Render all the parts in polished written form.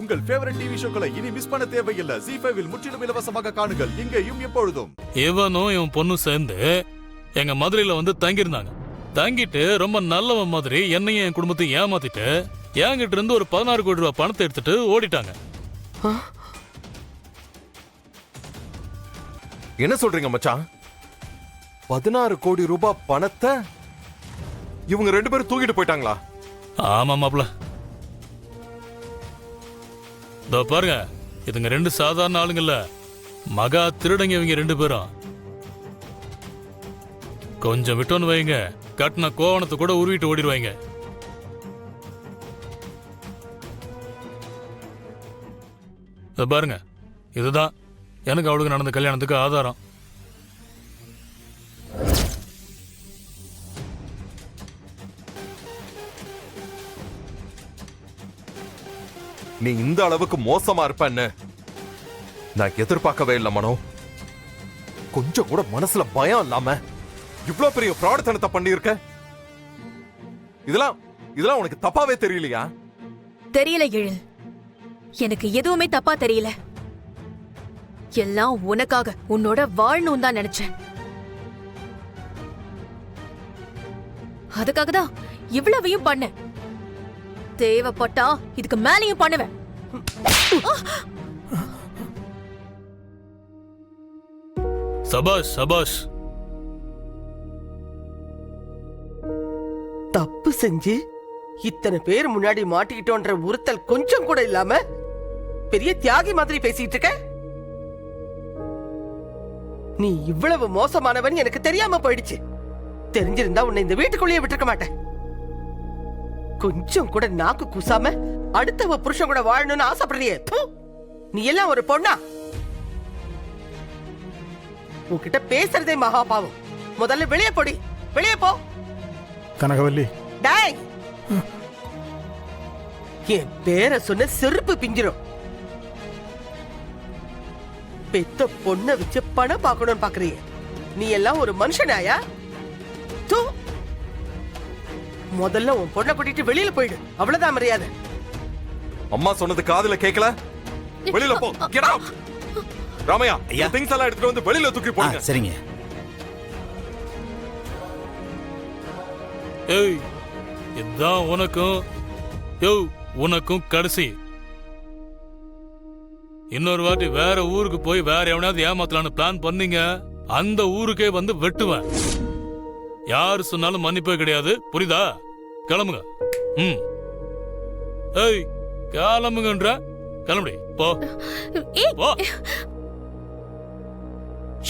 உங்கள் favourite TV ஷோக்களை இனி miss பண்ண தேவையில்லை. ZEE5 இல் முற்றிலும் இலவசமாக காணுங்கள். இங்கேயும் எப்பொழுதும். இவனும் இவன் பொண்ணு சேர்ந்து எங்க மதுரையில வந்து தங்கியிருந்தாங்க. தங்கிட்டு ரொம்ப நல்லவன் மாதிரி என்னையும் என் குடும்பத்தையும் ஏமாத்திட்டு என்கிட்ட இருந்து ஒரு 16 கோடி ரூபாய் பணத்தை எடுத்துட்டு ஓடிட்டாங்க. என்ன சொல்றீங்க மச்சான்? 16 கோடி ரூபாய் பணத்தை இவங்க 2 பேரும் தூக்கிட்டு போயிட்டாங்களா? ஆமா மாப்ள. இதோ பாருங்க, இதுங்க 2 சாதாரண ஆளுங்கல்ல, மகா திருடங்க இவங்க 2 பேரும். கொஞ்சம் விட்டோன்னு வைங்க, கட்டின கோவணத்தை கூட உருவிட்டு ஓடிடுவாங்க. இத பாருங்க, இதுதான் எனக்கு அவளுக்கு நடந்த கல்யாணத்துக்கு ஆதாரம். நீ இந்த அளவுக்கு மோசமா இருப்பன்னு நான் எதிர்பார்க்கவே இல்லை மனோ. கொஞ்சம் கூட மனசுல பயம் இல்லாம இவ்வளவு பெரிய பிராடத்தனத்தை பண்ணிருக்க. இதெல்லாம் உனக்கு தப்பாவே தெரியலையா? தெரியல எழில், எனக்கு எதுவுமே தப்பா தெரியல. எல்லாம் உனக்காக, உன்னோட வாழணும் தான் நினைச்சேன். அதுக்காக தான் இவ்வளவையும் பண்ண. தேவைப்பட்டா இதுக்கு மேலையும் பண்ணுவேன். சபாஷ் சபாஷ். தப்பு செஞ்சு இத்தனை பேர் முன்னாடி மாட்டிக்கிட்டோன்ற உறுத்தல் கொஞ்சம் கூட இல்லாம பெரிய தியாகி மாதிரி பேசிட்டு இருக்க. நீ இவ்வளவு மோசமானவன் எனக்கு தெரியாம போயிடுச்சு. தெரிஞ்சிருந்தா உன்னை இந்த வீட்டுக்குள்ளேயே விட்டுருக்க மாட்டேன். கொஞ்சம் கூட நாக்கு கூசாம அடுத்தவ புருஷன் கூட வாழணும்னு ஆசைப்படுறியே, நீ எல்லாம் ஒரு பொண்ணா? உன்கிட்ட பேசுறதே மகா பாவம். முதல்ல வெளியே போடி, வெளியே போ. கனகவல்லி, டாய், என் பேரை சொன்ன செருப்பு பிஞ்சிரும். பெத்த பொண்ண வச்சு பணம் பார்க்கணும்னு பாக்குறியே, நீ எல்லாம் ஒரு மனுஷனாயா? தூ, முதல்ல உன் பொண்ணை கூட்டிட்டு வெளியில போயிடு. அவ்வளவுதான் மரியாதை. அம்மா சொன்னது காதுல கேட்கல? வெளியில போ. Get out. ராமையா, இந்த திங்ஸ் எல்லாம் எடுத்துட்டு வந்து வெளியில தூக்கி போடுங்க. சரிங்க. ஏய், இதுதான் உனக்கும் கடைசி. இன்னொரு வாட்டி வேற ஊருக்கு போய் வேற எவனாவது ஏமாத்தலான்னு பிளான் பண்ணீங்க, அந்த ஊருக்கே வந்து வெட்டுவேன். யாரு சொன்னாலும் மன்னிப்பே கிடையாது, புரியுதா? கிளம்புங்க. ஏய், கிளம்புங்கன்ற. கிளம்புடி, போ.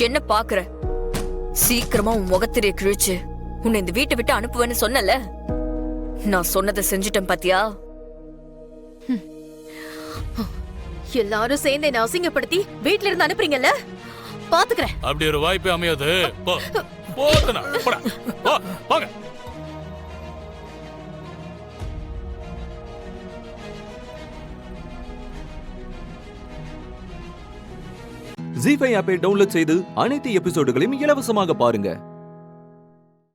என்ன பாக்குற? சீக்கிரமா உன் முகத்திரைய கிழிச்சு உன்னை இந்த வீட்டை விட்டு அனுப்புவேன்னு சொன்னல, நான் சொன்னதை செஞ்சுட்டேன் பாத்தியா? எல்லாரும் சேர்ந்து என்ன அசிங்கப்படுத்தி வீட்ல இருந்து அனுப்புறீங்கல்ல, பாத்துக்கிறேன். அப்படி ஒரு வாய்ப்பே அமையாது. போ, போடா, போடா, போ, போங்க. ZEE5 ஆப்பை டவுன்லோட் செய்து அனைத்து எபிசோடுகளையும் இலவசமாக பாருங்க.